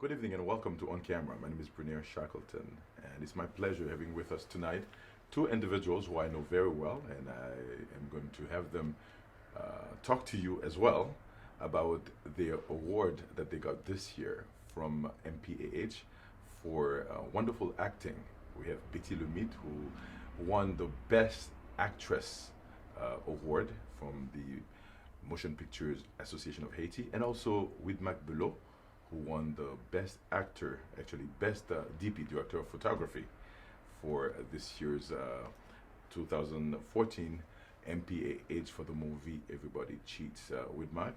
Good evening and welcome to On Camera. My name is Brunir Shackleton, and it's my pleasure having with us tonight two individuals who I know very well, and I am going to have them talk to you as well about their award that they got this year from MPAH for wonderful acting. We have Betty Lemite, who won the Best Actress award from the Motion Pictures Association of Haiti, and also Widmack Belot, who won the Best Actor, actually Best DP, Director of Photography, for this year's 2014 MPAH for the movie Everybody Cheats. Widmack,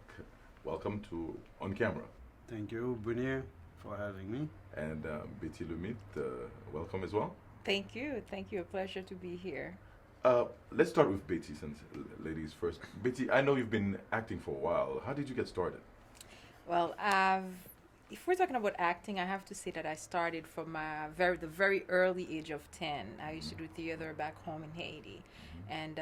welcome to On Camera. Thank you, Brunir, for having me. And Betty Lemite, welcome as well. Thank you. Thank you. A pleasure to be here. Let's start with Betty, since ladies first. Betty, I know you've been acting for a while. How did you get started? Well, if we're talking about acting, I have to say that I started from the very early age of 10. I used to do theater back home in Haiti. And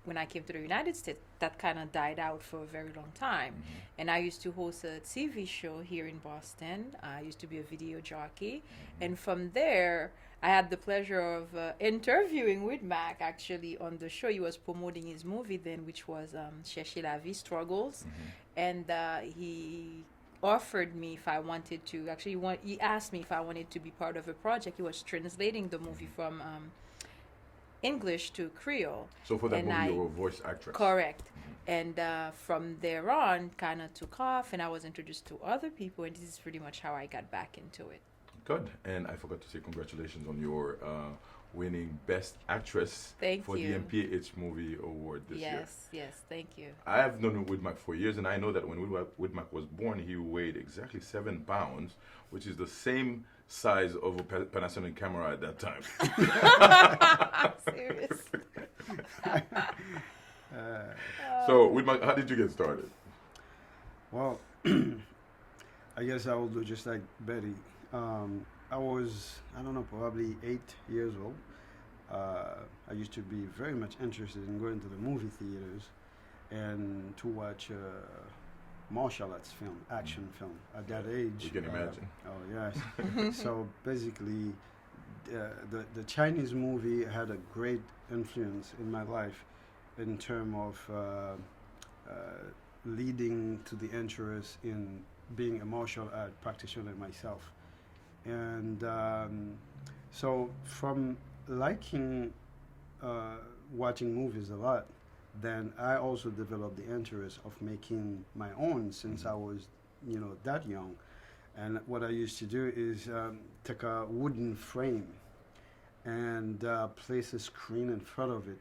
when I came to the United States, that kind of died out for a very long time. And I used to host a TV show here in Boston. I used to be a video jockey. And from there, I had the pleasure of interviewing Widmack actually on the show. He was promoting his movie then, which was Chercher la Vie, Struggles. And he offered me if I wanted to, he asked me if I wanted to be part of a project. He was translating the movie from English to Creole. So for that movie, you were a voice actress. Correct. And from there on, kind of took off, and I was introduced to other people, and this is pretty much how I got back into it. Good. And I forgot to say congratulations on your winning Best Actress for the MPH Movie Award this year. Yes, thank you. I have known Widmack for years, and I know that when Widmack was born, he weighed exactly 7 pounds, which is the same size of a Panasonic camera at that time. Serious. So, Widmack, how did you get started? Well, I guess I will do just like Betty. I was, probably 8 years old. I used to be very much interested in going to the movie theaters and to watch martial arts film, action film at that age. You can imagine. Oh, yes. So basically, the Chinese movie had a great influence in my life in terms of leading to the interest in being a martial art practitioner myself. And so from liking watching movies a lot, then I also developed the interest of making my own since I was, that young. And what I used to do is take a wooden frame and place a screen in front of it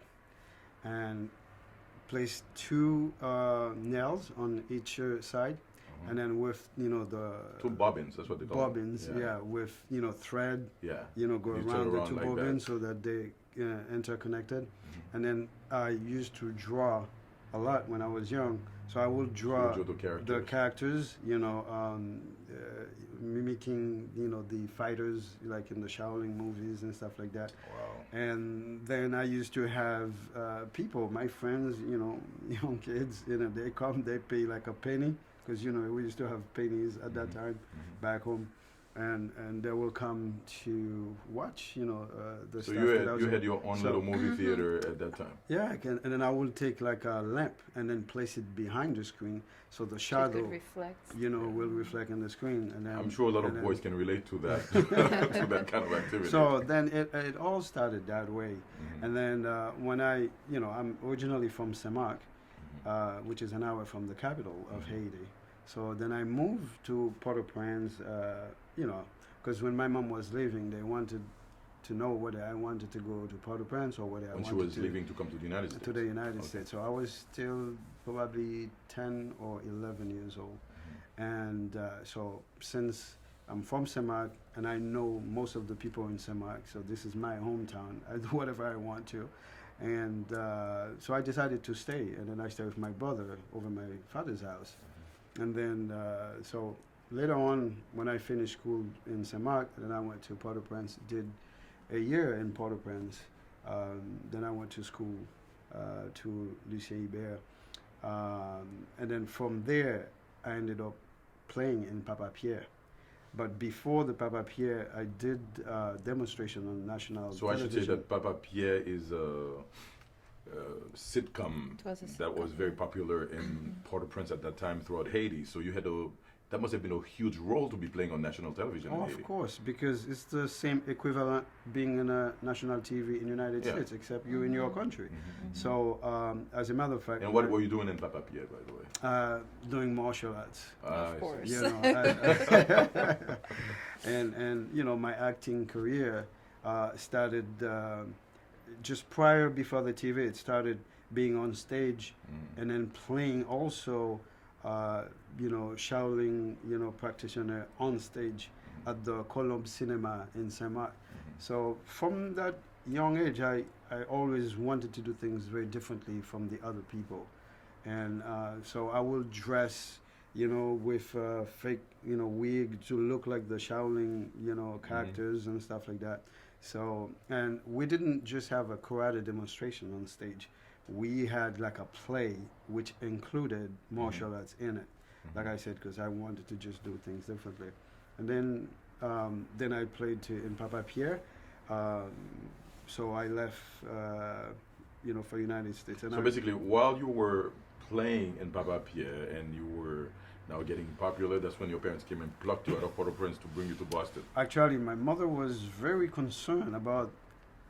and place 2 nails on each side. And then with the 2 bobbins, that's what they call bobbins, with thread, go you around the 2 like bobbins so that they interconnected. And then I used to draw a lot when I was young, so I would draw the characters, mimicking the fighters like in the Shaolin movies and stuff like that. Wow. And then I used to have people, my friends, young kids, they come, they pay like a penny. Because we used to have pennies at that time back home, and they will come to watch the so stuff. So you had your own little movie theater at that time. Yeah, and then I will take like a lamp and then place it behind the screen so the shadow will reflect on the screen. And then I'm sure a lot of boys can relate to that to that kind of activity. So then it all started that way, and then when I'm originally from Semak. Which is an hour from the capital of Haiti. So then I moved to Port-au-Prince, because when my mom was leaving, they wanted to know whether I wanted to go to Port-au-Prince or whether I wanted to... When she was leaving to come to the United States? To the United States. So I was still probably 10 or 11 years old. And so since I'm from Semak, and I know most of the people in Semak, so this is my hometown. I do whatever I want to. And so I decided to stay, and then I stayed with my brother over my father's house. And then, so later on, when I finished school in Semak, then I went to Port-au-Prince, did a year in Port-au-Prince. Then I went to school to Lycée Hébert. And then from there, I ended up playing in Papapierre. But before the Papapierre, I did demonstration on national So I should say television. that Papapierre is a sitcom It was a that was sitcom, very yeah. popular in Port-au-Prince at that time throughout Haiti. So you had that must have been a huge role to be playing on national television in Oh, Haiti. of course, because it's the same equivalent being in a national TV in the United Yeah. States, except you in your country. Mhm. So, as a matter of fact, And what were you doing in Papapierre, by the way? doing martial arts. I Of see. course. You know, and you know, my acting career started just prior before the TV. It started being on stage and then playing also, you know, Shaolin, you know, practitioner on stage at the Colombe Cinema in Saint Mark. So from that young age, I always wanted to do things very differently from the other people. And so I will dress, you know, with fake, you know, wig to look like the Shaolin, you know, characters and stuff like that. So, and we didn't just have a karate demonstration on stage. We had like a play which included martial arts in it. Like I said, because I wanted to just do things differently. And then I played in Papapierre. So I left, you know, for United States. And So basically, while you were playing in Papapierre and you were now getting popular, that's when your parents came and plucked you out of Port-au-Prince to bring you to Boston. actually, my mother was very concerned about,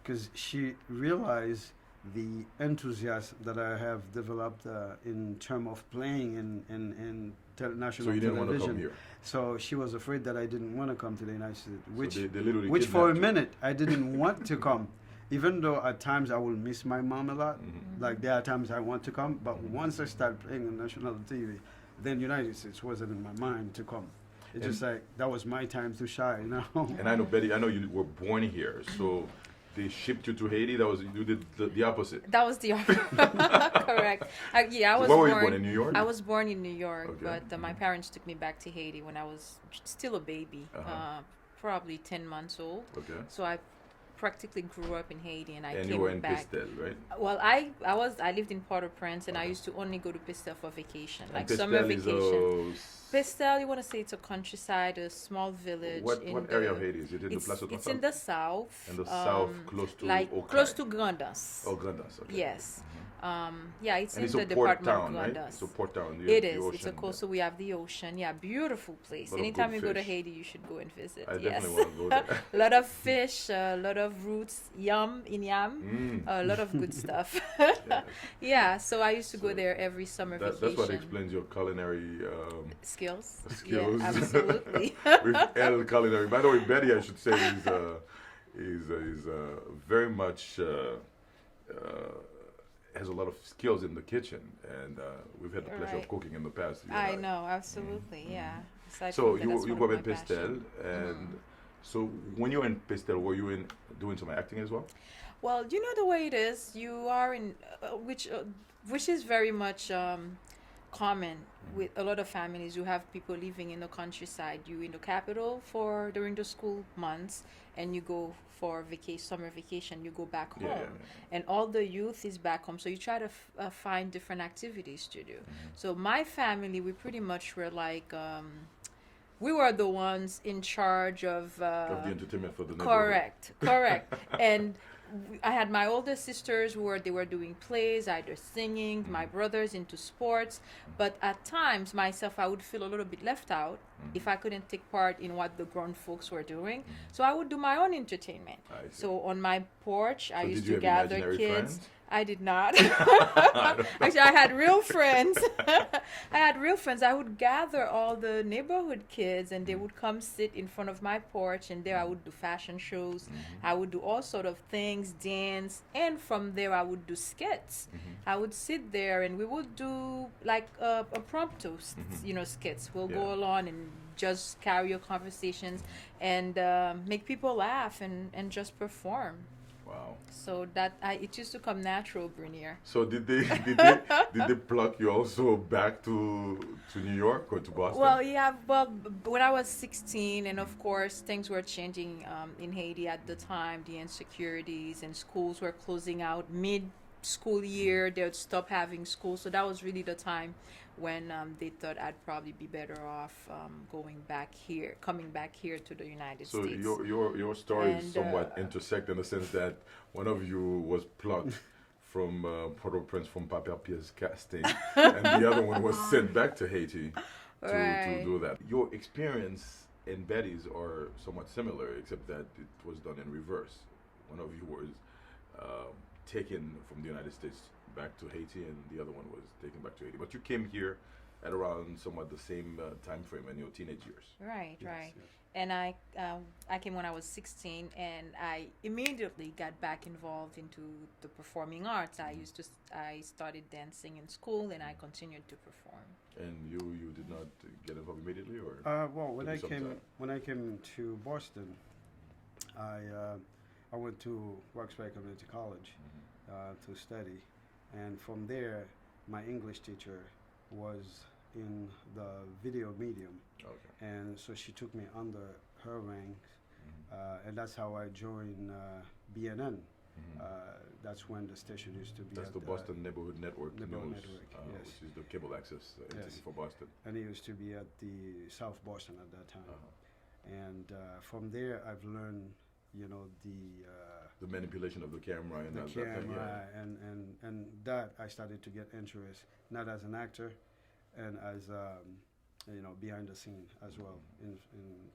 because she realized the enthusiasm that I have developed in terms of playing in national So you didn't want to television. come here. So she was afraid that I didn't want to come to the United States, which So they literally which for a kidnapped you. minute I didn't want to come, even though at times I will miss my mom a lot. Like there are times I want to come, but once I start playing on national TV, then United States wasn't in my mind to come. It's just like that was my time to shine, you know. And I know, Betty, I know you were born here, so they shipped you to Haiti. That was you did the opposite. That was the correct. Yeah, I was Where born. were you born, in New York? I was born in New York, Okay. but my parents took me back to Haiti when I was still a baby, probably 10 months old. Okay. So I practically grew up in Haiti, and I And came you were in back. Pestel, right? Well, I lived in Port-au-Prince, and I used to only go to Pestel for vacation, like And summer Pestel is vacation. Pestel, you want to say it's a countryside, a small village. what in area the- of Haiti is it? In the Place It's in the south. In the south, close to like Okai. close to Grandas. Oh, Grandas. Okay. Yes. Yeah, it's And in it's the a port department town, of right? Grandas. It's a port town. It is. The It's a ocean, coast, so we have the ocean. Yeah, beautiful place. Lot of Anytime good you go to fish. Haiti, you should go and visit. I Yes. definitely want to go there. A lot of fish, a lot of roots, yam, a lot of good stuff. Yeah, so I used to go So there every summer That's vacation. what explains your culinary Skills. skills. Yeah, absolutely. with El Culinary. By the way, Betty, I should say, is very much has a lot of skills in the kitchen, and we've had the pleasure of Right. cooking in the past. you I and know, absolutely, yeah. Aside So from that, you that's you one grew of up in my passion. Pestel, and so when you were in Pestel, were you doing some acting as well? Well, you know the way it is. You are in which is very much common with a lot of families. You have people living in the countryside. You in the capital for during the school months, and you go for summer vacation. You go back home, Yeah. and all the youth is back home. So you try to find different activities to do. So my family, we pretty much were like. We were the ones in charge of Of the entertainment for the neighborhood. correct. And I had my older sisters they were doing plays, either singing, my brothers into sports. But at times, myself, I would feel a little bit left out if I couldn't take part in what the grown folks were doing. So I would do my own entertainment. I see. So on my porch, I So used did you to have gather imaginary kids. friends? I did not. Actually, I had real friends. I would gather all the neighborhood kids, and they would come sit in front of my porch, and there I would do fashion shows. I would do all sort of things, dance, and from there I would do skits. I would sit there, and we would do like a prompto, skits. We'll go Yeah. along and just carry your conversations and make people laugh and just perform. Wow. So it used to come natural, Brunir. So did they pluck you also back to New York or to Boston? Well, yeah. Well, when I was 16, and of course things were changing in Haiti at the time. The insecurities and schools were closing out school year, they would stop having school. So that was really the time when they thought I'd probably be better off coming back here to the United So States. your story is And, somewhat intersect in the sense that one of you was plucked from Port-au-Prince from Papapierre's casting, and the other one was sent back to Haiti to Right. do that. Your experience in Betty's are somewhat similar, except that it was done in reverse. One of you was taken from the United States back to Haiti, and the other one was taken back to Haiti. But you came here at around somewhat the same time frame in your teenage years. Right, Yes, right. yes. And I came when I was 16, and I immediately got back involved into the performing arts. I started dancing in school, and I continued to perform. And you did not get involved immediately, or Well, took you some time? when I came to Boston, I went to Roxbury Community College to study, and from there, my English teacher was in the video medium, Okay. and so she took me under her ranks, and that's how I joined BNN. That's when the station used to be. That's at the Boston Neighborhood Network Neighborhood News, Network, yes. which is the cable access entity Yes. for Boston. and it used to be at the South Boston at that time. And from there, I've learned, The manipulation of the camera and the that thing, camera, yeah. and that I started to get interest, not as an actor, and as behind the scene as well, in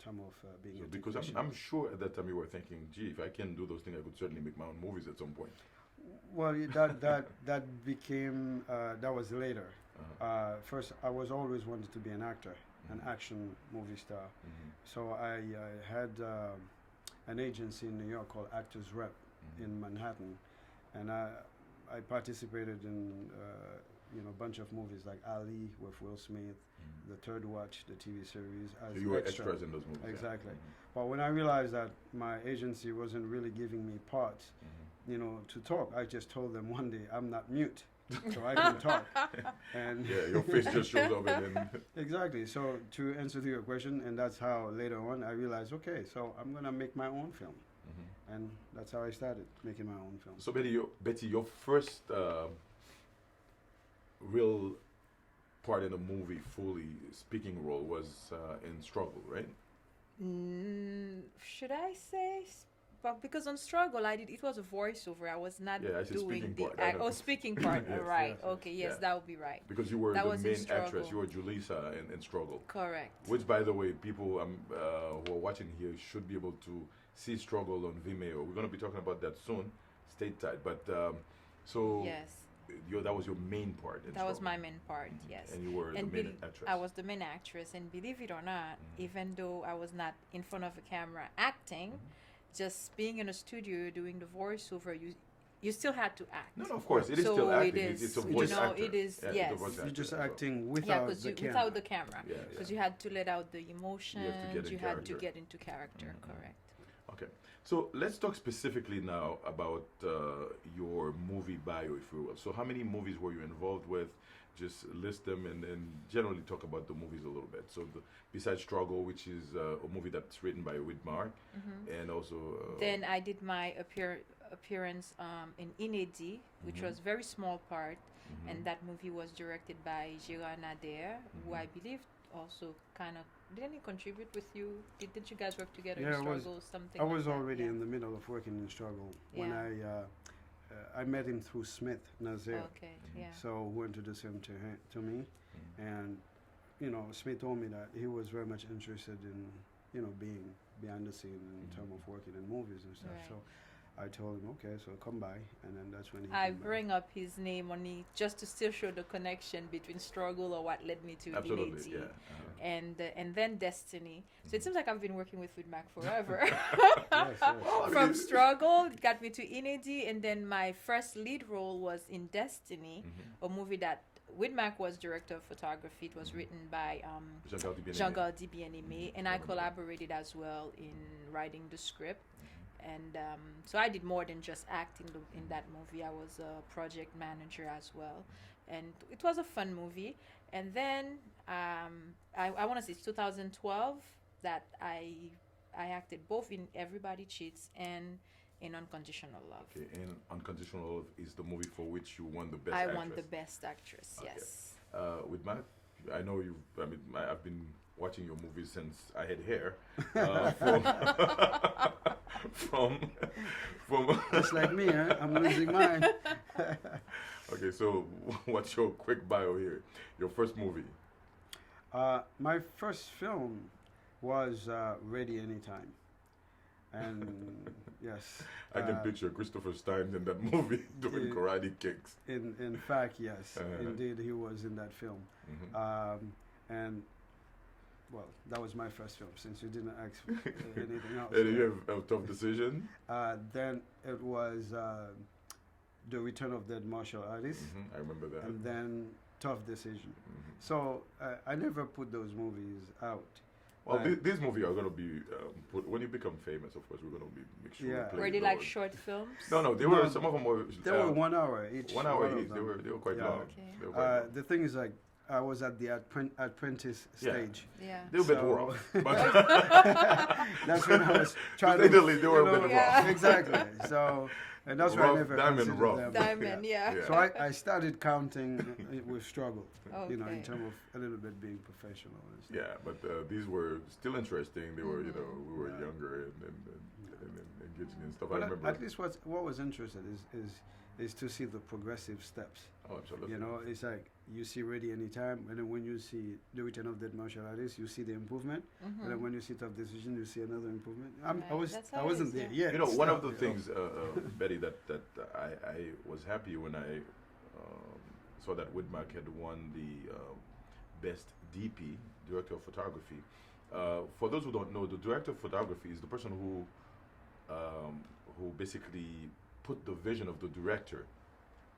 terms of being So a because technician. I'm sure at that time you were thinking, gee, if I can do those things, I could certainly make my own movies at some point. Well, that became that was later. First, I was always wanted to be an actor, an action movie star. So I had an agency in New York called Actors Rep in Manhattan, and I participated in a bunch of movies like Ali with Will Smith, The Third Watch, the TV series. As So you were extra. extras in those movies. yeah. Exactly. But when I realized that my agency wasn't really giving me parts, to talk, I just told them one day I'm not mute, so I can talk. And Yeah, your face just shows up and then. exactly. So to answer to your question, and that's how later on I realized, okay, so I'm gonna make my own film, and that's how I started making my own film. So Betty, your first real part in a movie, fully speaking role, was in Struggle, right? Should I say? But because on Struggle, it was a voiceover. I was not Yeah, I said doing speaking the part. I know. speaking part. Yes, Right. yes, yes. Okay. Yes, Yeah. that would be right. Because you were That the was in main actress. Struggle. You were Julissa in Struggle. Correct. Which, by the way, people who are watching here should be able to see Struggle on Vimeo. We're going to be talking about that soon, stay tight. But so Yes, that was your main part. In that was Struggle. my main part. Yes. And you were And the main actress. I was the main actress, and believe it or not, even though I was not in front of a camera acting, just being in a studio doing the voiceover, you still had to act. No, of course, it is So still acting. it is, It's a you voice know, actor. it is, Yeah, yes. it's a voice You're actor just as well. acting Yeah, without because the camera. without the camera, Yeah, because yeah. you had to let out the emotions. get in You had to character. get into character. Correct. Okay, so let's talk specifically now about your movie bio, if you will. So, how many movies were you involved with? Just list them and generally talk about the movies a little bit. So, besides Struggle, which is a movie that's written by Widmack, and also. Then I did my appearance in Inédit, which was very small part, and that movie was directed by Gérard Nader, who I believe also kind of didn't he contribute with you? Didn't you guys work together Yeah, in I was- Struggle? Something. I like was that? already Yeah. in the middle of working in Struggle when Yeah. I met him through Smith Nazer. Okay. Yeah. So who introduced him to me, and Smith told me that he was very much interested in being behind the scene in terms of working in movies and stuff. Right. So I told him, okay, so come by, and then that's when he. I came by. bring up his name only just to still show the connection between Struggle or what led me to Absolutely, Inédit. yeah. And then Destiny. So it seems like I've been working with Widmack forever. Yes, yes. From Struggle, it got me to Inédit, and then my first lead role was in Destiny, a movie that Widmack was director of photography. It was written by Jean-Gardy Bien-Aimé, and I collaborated as well in writing the script. And so I did more than just acting in that movie. I was a project manager as well, and it was a fun movie. And then I want to say it's 2012 that I acted both in Everybody Cheats and in Unconditional Love. Okay, and Unconditional Love is the movie for which you won the best I actress. won the best actress. Okay. Yes. With Matt, I know you. I mean, I've been watching your movies since I had hair. From Just like me, huh? I'm losing mine. Okay, so what's your quick bio here? Your first movie. My first film was Ready Anytime. And yes. I can picture Christopher Stein in that movie doing karate kicks. In fact, yes. Indeed, he was in that film. And, well, that was my first film, since you didn't ask anything else. And you have a tough decision? Then it was The Return of Dead Martial Artist. I remember that. And then Tough Decision. So I never put those movies out. Well, these movies are going to be put when you become famous. Of course, we're going to make sure. Yeah. We play Were they those. like short films? No, they were. Some of them were. They were 1 hour each. 1 hour each. They were quite long. Okay. They were quite long. The thing is, like, I was at the apprentice stage. Yeah. They were a bit rough, but That's when I was trying to. they were a bit Yeah. rough. Exactly. So, and that's why I Rough, never diamond considered rough. them. Diamond, yeah. Yeah. So I started counting with struggle, in Okay. terms of a little bit being professional. And stuff. Yeah, but these were still interesting. They were, we were younger and engaging and stuff. I But remember. at least what was interesting is to see the progressive steps. Oh, absolutely. You know, it's like you see Ready Anytime, and then when you see The Return of Dead Martial Artist, you see the improvement, and then when you see Tough Decision, you see another improvement. That's I how it wasn't is, there yeah. yet. You know, one of the still, things, Betty, that I was happy when I saw that Widmack had won the best DP, Director of Photography. For those who don't know, the Director of Photography is the person who basically put the vision of the director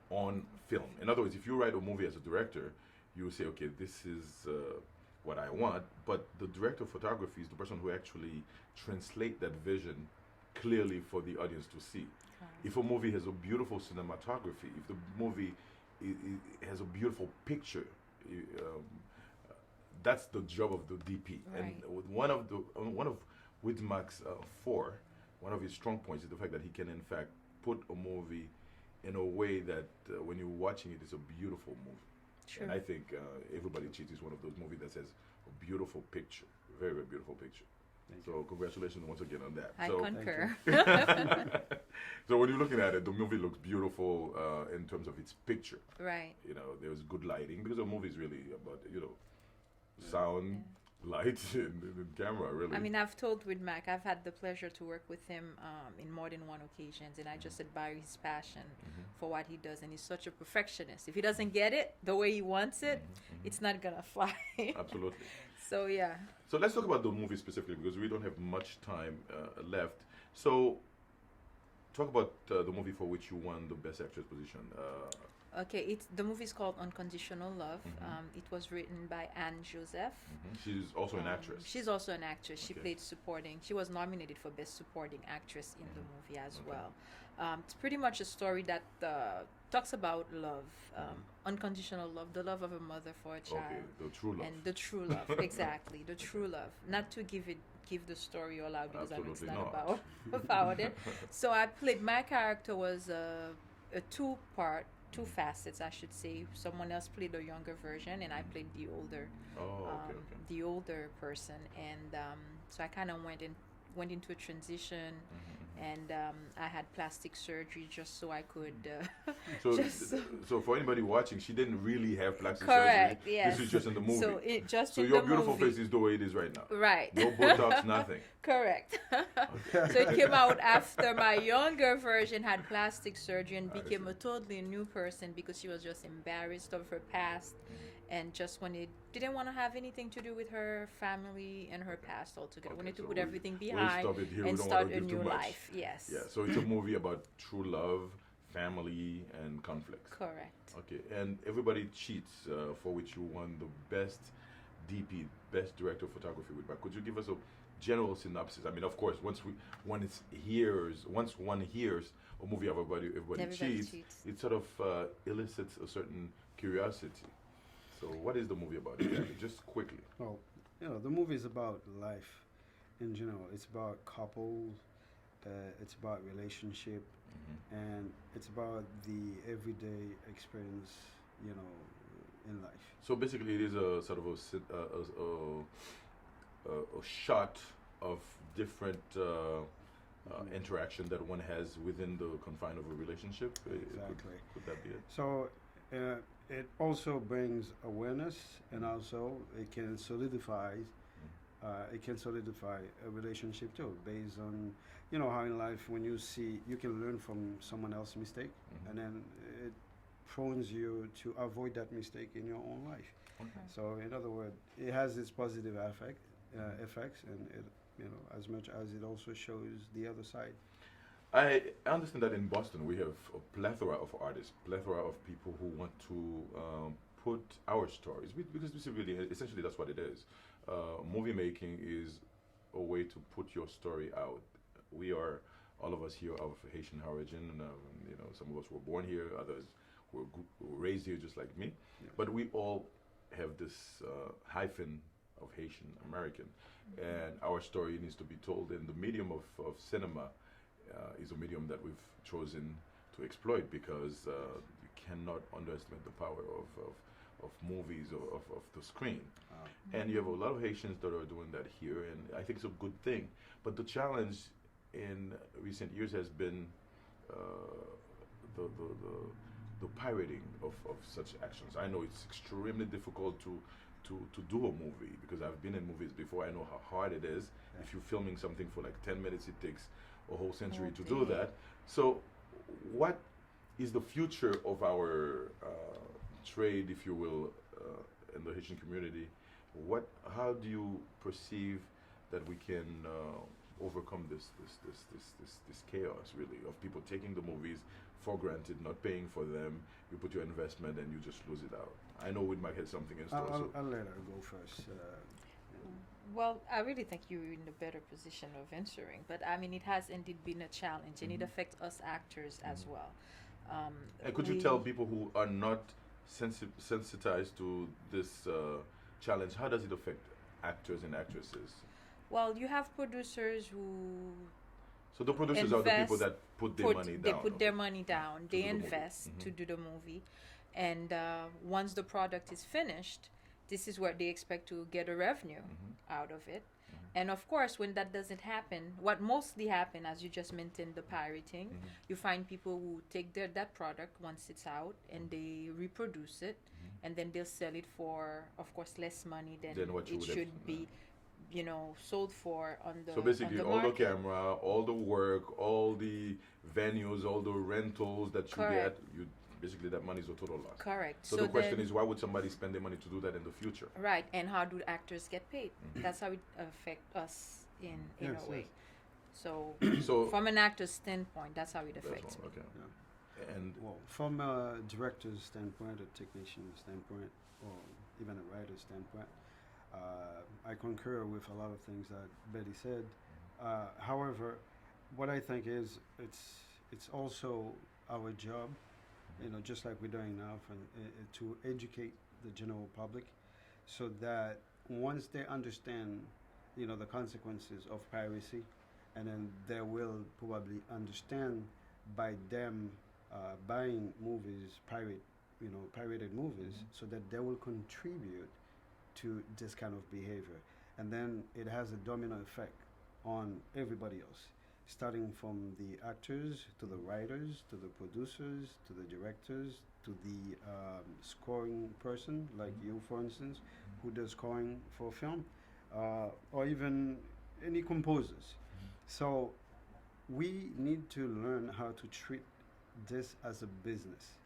on film. In other words, if you write a movie as a director, you say, okay, this is what I want, but the director of photography is the person who actually translate that vision clearly for the audience to see. If a movie has a beautiful cinematography, if the movie has a beautiful picture, that's the job of the DP. Right. And with one of Widmack's one of his strong points is the fact that he can in fact put a movie in a way that when you're watching it, it's a beautiful movie. Sure. And I think Everybody Cheats is one of those movies that has a beautiful picture, very, very beautiful picture. So congratulations once again on that. I So, concur. so when you're looking at it, the movie looks beautiful in terms of its picture. Right. You know, there's good lighting because the movie is really about sound, light, and camera. Really. I mean, I've told Widmack, I've had the pleasure to work with him in more than one occasions, and I just admire his passion for what he does, and he's such a perfectionist. If he doesn't get it the way he wants it, it's not gonna fly. Absolutely. So yeah. So let's talk about the movie specifically because we don't have much time left. So talk about the movie for which you won the Best Actress position. Okay, the movie is called Unconditional Love. It was written by Anne Joseph. She's also an actress. She's also an actress. She Okay. played supporting. She was nominated for Best Supporting Actress in the movie as well. It's pretty much a story that talks about love, unconditional love, the love of a mother for a child. Okay, the true love. And the true love, exactly, the true love. Not to give the story all out because I mean, it's Absolutely not about it. So my character was a two facets, I should say. Someone else played the younger version, and I played the older, the older person. And so I kind of went into a transition, and I had plastic surgery just so I could. So for anybody watching, she didn't really have plastic Correct, surgery. yes. This is just in the movie. So So your beautiful face is the way it is right now. Right. No Botox, nothing. Correct. So it came out after my younger version had plastic surgery and I became see. a totally new person because she was just embarrassed of her past and just didn't want to have anything to do with her family and her past altogether. Okay, Wanted to so put everything we'll behind stop it here. We and don't start wanna a give too new much. life. Yes. Yeah, so it's a movie about true love, family, and conflicts. Correct. Okay, and Everybody Cheats, for which you won the Best DP, Best Director of Photography with Back. Could you give us a general synopsis? I mean, of course, once one hears a movie of Everybody Cheats, it sort of elicits a certain curiosity. So what is the movie about exactly? Just quickly. Well, the movie is about life in general. It's about couples it's about relationship, and it's about the everyday experience, you know, in life. So basically, it is a sort of a shot of different interaction that one has within the confine of a relationship. Exactly. Could that be it? So it also brings awareness, and also it can solidify. It can solidify a relationship too, based on, you know, how in life when you see, you can learn from someone else's mistake, and then it prones you to avoid that mistake in your own life. Okay. So in other words, it has its positive effects, and it, you know, as much as it also shows the other side. I understand that in Boston we have a plethora of artists, plethora of people who want to put our stories, because this is really, essentially that's what it is. Movie making is a way to put your story out. We are, all of us here, of Haitian origin, and you know, some of us were born here, others were raised here just like me, but we all have this hyphen of Haitian American, and our story needs to be told, in the medium of cinema is a medium that we've chosen to exploit, because you cannot underestimate the power of movies, of the screen. And you have a lot of Haitians that are doing that here, and I think it's a good thing. But the challenge in recent years has been the pirating of such actions. I know it's extremely difficult to do a movie, because I've been in movies before. I know how hard it is. If you're filming something for like 10 minutes, it takes a whole century to do that. So what is the future of our trade, if you will, in the Haitian community? How do you perceive that we can overcome this chaos, really, of people taking the movies for granted, not paying for them? You put your investment and you just lose it out. I know Widmack had something in store. I'll let her go first. Well, I really think you're in a better position of answering, but I mean, it has indeed been a challenge, and it affects us actors as well. And could you tell people who are not sensitized to this challenge, how does it affect actors and actresses? Well, you have producers who. So the producers are the people that put their money down. They put their money down. They invest the to do the movie, and once the product is finished, this is where they expect to get a revenue out of it. And of course, when that doesn't happen, what mostly happen, as you just mentioned, the pirating, you find people who take that product once it's out and they reproduce it, and then they'll sell it for, of course, less money than what it should be, you know, sold for on the. So basically, on the all market. the camera, all the work, all the venues, all the rentals that you Correct. get, basically that money is a total loss. Correct. So the question is, why would somebody spend their money to do that in the future? Right, and how do actors get paid? That's how it affects us in a way. So, from an actor's standpoint, that's how it affects me. Okay. Yeah. And Well, from a director's standpoint, a technician's standpoint, or even a writer's standpoint, I concur with a lot of things that Betty said. However, what I think is it's also our job, you know, just like we're doing now, to educate the general public, so that once they understand, you know, the consequences of piracy, and then they will probably understand by them buying movies, pirated movies, so that they will contribute to this kind of behavior, and then it has a domino effect on everybody else, starting from the actors to the writers to the producers to the directors to the scoring person, like you, for instance, who does scoring for film, or even any composers. So we need to learn how to treat this as a business,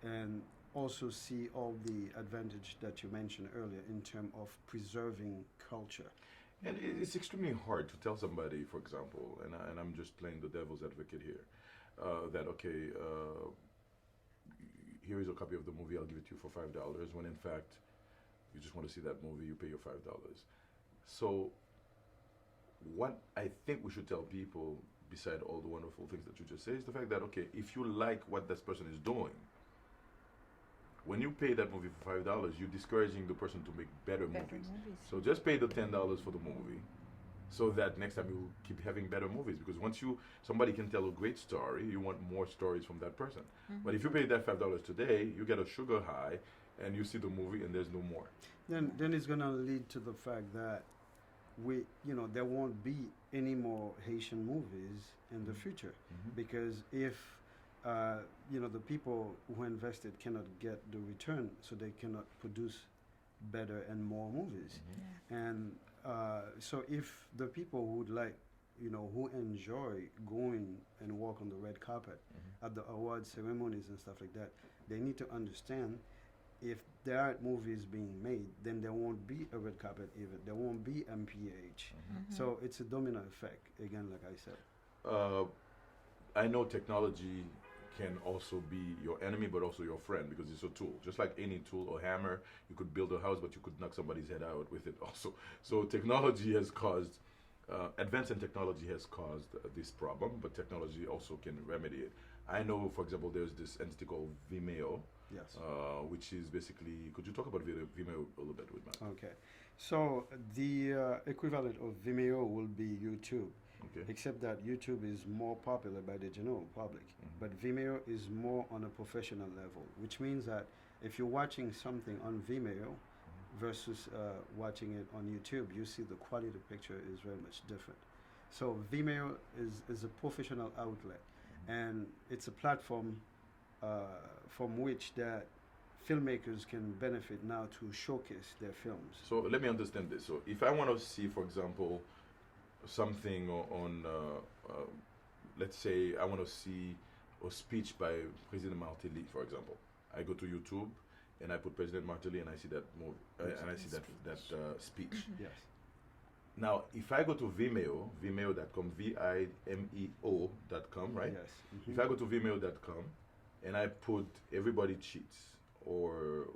and also see all the advantage that you mentioned earlier in terms of preserving culture. And it's extremely hard to tell somebody, for example, and I'm just playing the devil's advocate here, that okay, here is a copy of the movie, I'll give it to you for $5, when in fact you just want to see that movie, you pay your $5. So what I think we should tell people, beside all the wonderful things that you just say, is the fact that okay, if you like what this person is doing, when you pay that movie for $5, you're discouraging the person to make better movies. So just pay the $10 for the movie, so that next time you keep having better movies. Because once somebody can tell a great story, you want more stories from that person. But if you pay that $5 today, you get a sugar high, and you see the movie, and there's no more. Then it's gonna lead to the fact that there won't be any more Haitian movies in the future, because if the people who invested cannot get the return, so they cannot produce better and more movies. And so if the people who would like, who enjoy going and walk on the red carpet at the award ceremonies and stuff like that, they need to understand, if there aren't movies being made, then there won't be a red carpet event. There won't be MPH. So it's a domino effect, again, like I said. I know technology can also be your enemy, but also your friend, because it's a tool. Just like any tool or hammer, you could build a house, but you could knock somebody's head out with it also. So technology has caused, advance in technology has caused this problem, but technology also can remedy it. I know, for example, there's this entity called Vimeo, Yes. Which is basically, could you talk about Vimeo a little bit with Matt? Okay. So the equivalent of Vimeo will be YouTube. Okay. Except that YouTube is more popular by the general public, but Vimeo is more on a professional level, which means that if you're watching something on Vimeo versus watching it on YouTube, you see the quality of the picture is very much different. So Vimeo is a professional outlet, and it's a platform from which that filmmakers can benefit now to showcase their films. So let me understand this. So if I want to see, for example, something on, let's say I want to see a speech by President Martelly, for example. I go to YouTube and I put President Martelly and I see that movie, and I see that speech. Yes. Now, if I go to Vimeo, Vimeo.com, Vimeo.com, right? Yes. If I go to Vimeo.com and I put Everybody Cheats or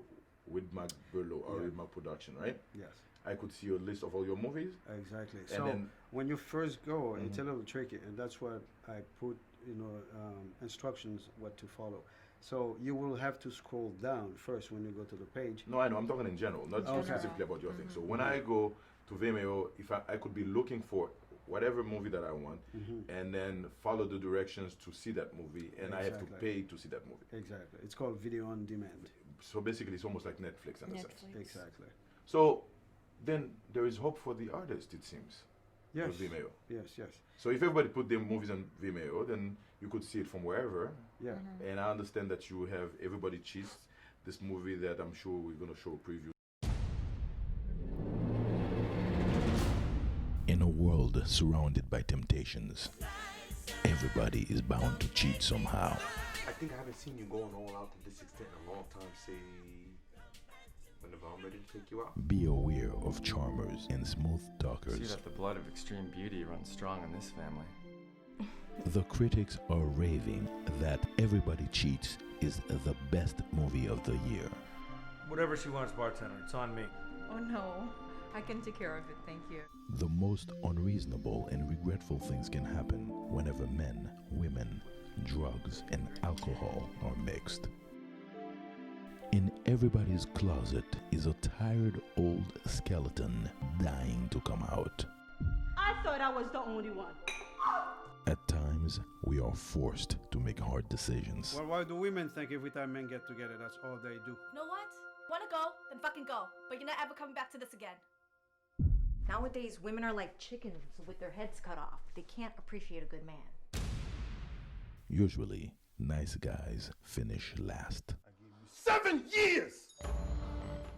Widmack Belot or Widmack Production, right? Yes. I could see a list of all your movies. Exactly. And So then, when you first go, it's a little tricky, and that's what I put, instructions what to follow. So you will have to scroll down first when you go to the page. no, I know, I'm talking in general, not specifically about your thing. So when I go to Vimeo, if I could be looking for whatever movie that I want, and then follow the directions to see that movie, and I have to Exactly. pay to see that movie. Exactly. It's called video on demand. So basically, it's almost like Netflix in a sense. Exactly. So then there is hope for the artist, it seems, Yes. with Vimeo. Yes. Yes. So if everybody put their movies on Vimeo, then you could see it from wherever. Yeah. And I understand that you have Everybody Cheats, this movie that I'm sure we're going to show a preview. In a world surrounded by temptations, everybody is bound to cheat somehow. I think I haven't seen you going all out to this extent in a long time. Say, whenever I'm ready to take you out. Be aware of charmers and smooth See talkers. that the blood of extreme beauty runs strong in this family. The critics are raving that Everybody Cheats is the best movie of the year. Whatever she wants, bartender. It's on me. Oh no, I can take care of it, thank you. The most unreasonable and regretful things can happen whenever men, women, drugs, and alcohol are mixed. In everybody's closet is a tired old skeleton dying to come out. I thought I was the only one. At times, we are forced to make hard decisions. Well, why do women think every time men get together, that's all they do? You know what? Wanna go? Then fucking go. But you're not ever coming back to this again. Nowadays, women are like chickens with their heads cut off. They can't appreciate a good man. Usually, nice guys finish last. 7 years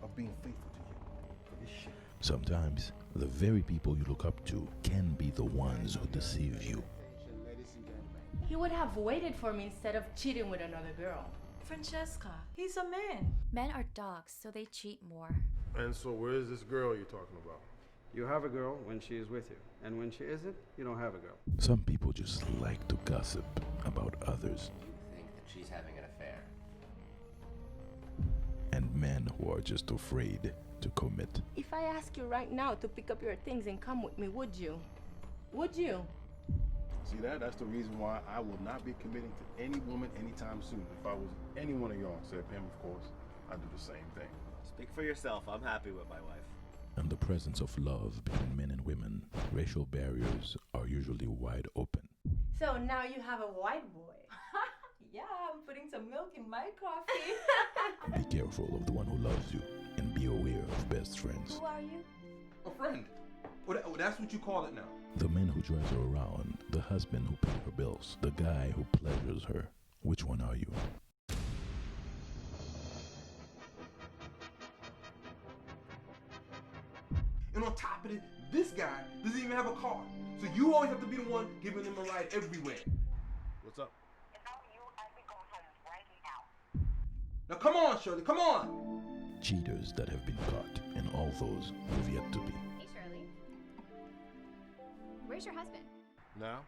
of being faithful to you for this shit. Sometimes, the very people you look up to can be the ones who deceive you. He would have waited for me instead of cheating with another girl. Francesca, he's a man. Men are dogs, so they cheat more. And so where's this girl you're talking about? You have a girl when she is with you, and when she isn't, you don't have a girl. Some people just like to gossip about others. You think that she's having an affair? And men who are just afraid to commit. If I ask you right now to pick up your things and come with me, would you? Would you? See that? That's the reason why I will not be committing to any woman anytime soon. If I was any one of y'all, except him, of course, I'd do the same thing. Speak for yourself. I'm happy with my wife. In the presence of love between men and women, racial barriers are usually wide open. So now you have a white boy. Yeah, I'm putting some milk in my coffee. Be careful of the one who loves you, and be aware of best friends. Who are you? A friend. Oh, that's what you call it now. The man who drives her around, the husband who pays her bills, the guy who pleasures her. Which one are you? And on top of it, this guy doesn't even have a car. So you always have to be the one giving him a ride everywhere. What's up? If I were you, I'd be going home right now. Now come on, Shirley, come on! Cheaters that have been caught, and all those who've yet to be. Hey, Shirley. Where's your husband? Now?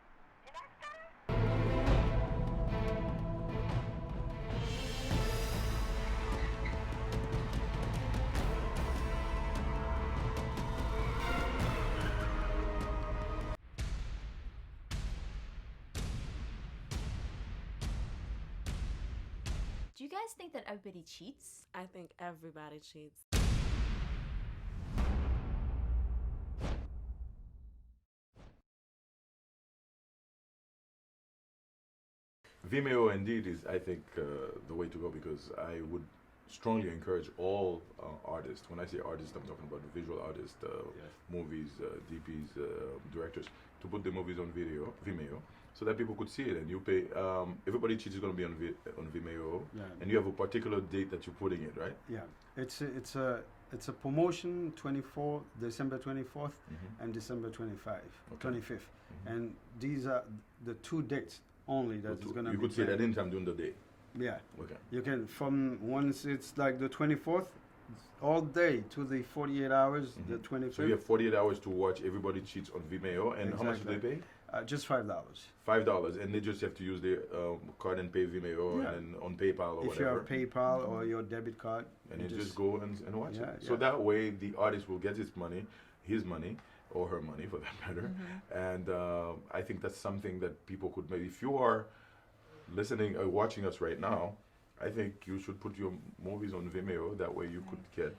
Do you guys think that everybody cheats? I think everybody cheats. Vimeo indeed is, I think, the way to go, because I would strongly encourage all artists. When I say artists, I'm talking about visual artists, movies, DPs, directors, to put the movies on Vimeo, so that people could see it, and you pay. Everybody Cheats is going to be on Vimeo, and you have a particular date that you're putting it, right? Yeah, it's a promotion, December 24th and December 25th, and these are the 2 dates only that is going to be. You could see it at any time during the day. Yeah. Okay. You can, from once it's like the 24th, all day to the 48 hours, the 25th. So you have 48 hours to watch Everybody Cheats on Vimeo, and how much do they pay? Just $5. $5, and they just have to use their card and pay Vimeo, and on PayPal or if whatever. If you have PayPal or your debit card. And you just go and watch it. So that way the artist will get his money, or her money for that matter. And I think that's something that people could maybe, if you are listening or watching us right now, I think you should put your movies on Vimeo. That way you could get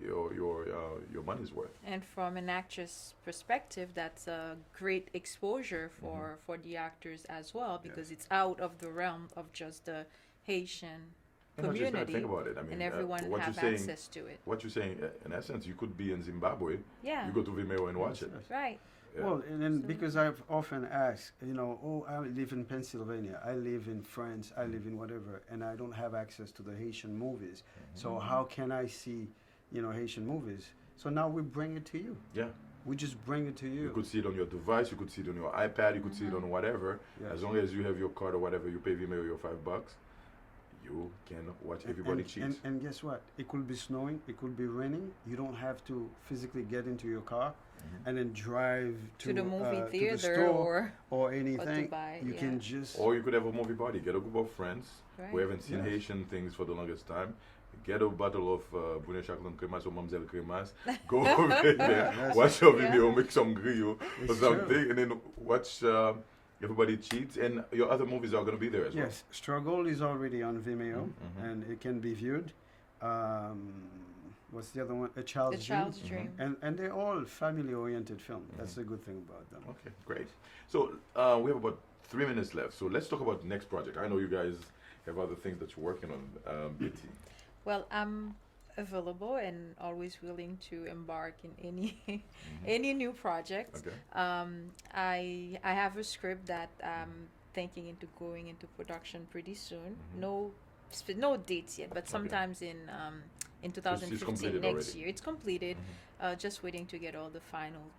your money's worth. And from an actress perspective, that's a great exposure for the actors as well, because it's out of the realm of just the Haitian community. Think about it. I mean, and everyone have access to it. What you're saying, in essence, you could be in Zimbabwe. Yeah. You go to Vimeo and watch it. Right. Yeah. Well, and then because I've often asked, I live in Pennsylvania, I live in France, I live in whatever, and I don't have access to the Haitian movies. So how can I see, Haitian movies? So now we bring it to you. Yeah. We just bring it to you. You could see it on your device, you could see it on your iPad, you could see it on whatever. Yes. As long as you have your card or whatever, you pay Vimeo your $5, you can watch Everybody Cheats. And guess what? It could be snowing, it could be raining. You don't have to physically get into your car and then drive to the movie theater, to the store or anything. Or to buy, you can just. Or you could have a movie party. Get a group of friends who haven't seen Haitian things for the longest time. Get a bottle of Brunir Shackleton Cremas or Mamzelle Cremas. Go over there, watch your video, make some grill or something, and then watch Everybody Cheats. And your other movies are going to be there as well. Yes, Struggle is already on Vimeo, and it can be viewed. What's the other one? A Child's Dream. And they're all family-oriented films. That's the good thing about them. Okay, great. So we have about 3 minutes left. So let's talk about the next project. I know you guys have other things that you're working on, Betty. Well, I'm available and always willing to embark in any new project. Okay. I have a script that I'm thinking into going into production pretty soon. No dates yet, but sometimes in 2015 next year. It's completed. Just waiting to get all the final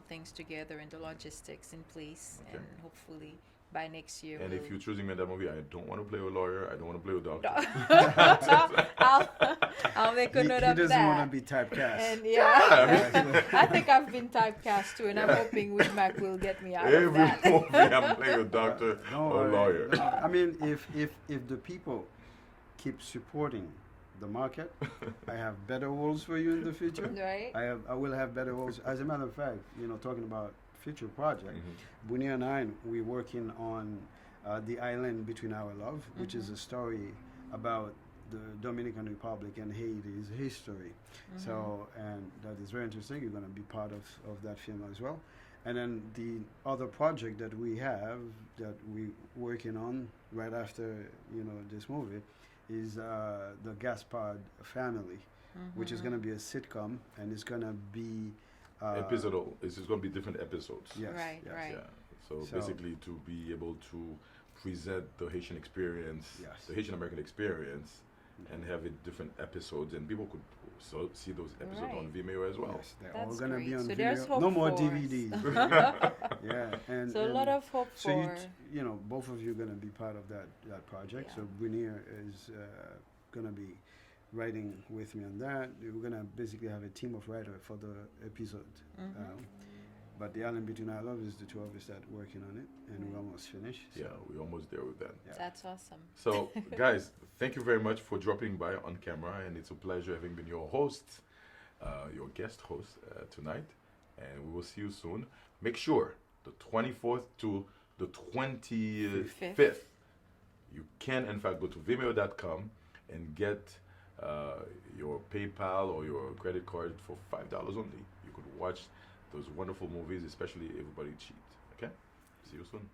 things together and the logistics in place, and hopefully by next year. And if you're choosing me in that movie, I don't want to play a lawyer. I don't want to play a doctor. I'll make a note of that. He doesn't want to be typecast. And I think I've been typecast too, and I'm hoping Widmack will get me out of that. Every movie I'm playing a doctor or a lawyer. I mean, if the people keep supporting the market, I have better roles for you in the future. Right. I will have better roles. As a matter of fact, talking about future project, Brunir and I, we're working on The Island Between Our Love, which is a story about the Dominican Republic and Haiti's history. So, and that is very interesting. You're going to be part of that film as well. And then the other project that we have that we're working on right after, this movie is the Gaspard Family, which is going to be a sitcom, and it's going to be episodal. It's just going to be different episodes. Yes. Right. Yeah. So basically, to be able to present the Haitian experience, the Haitian American experience, and have it different episodes, and people could see those episodes on Vimeo as well. Yes, they're That's all going to be on so Vimeo. there's hope No more for us. DVDs. Yeah, and so a lot of hope so for. both of you are going to be part of that project. Yeah. So Brunir is going to be writing with me on that. We're going to basically have a team of writers for the episode. But the Island Between Our Love is the two of us that working on it, and we're almost finished. So. Yeah, we're almost there with that. Yeah. That's awesome. So, guys, thank you very much for dropping by on camera, and it's a pleasure having been your host, your guest host tonight, and we will see you soon. Make sure the 24th to the 25th, you can, in fact, go to Vimeo.com and get your PayPal or your credit card for $5 only. You could watch those wonderful movies, especially Everybody Cheats. Okay? See you soon.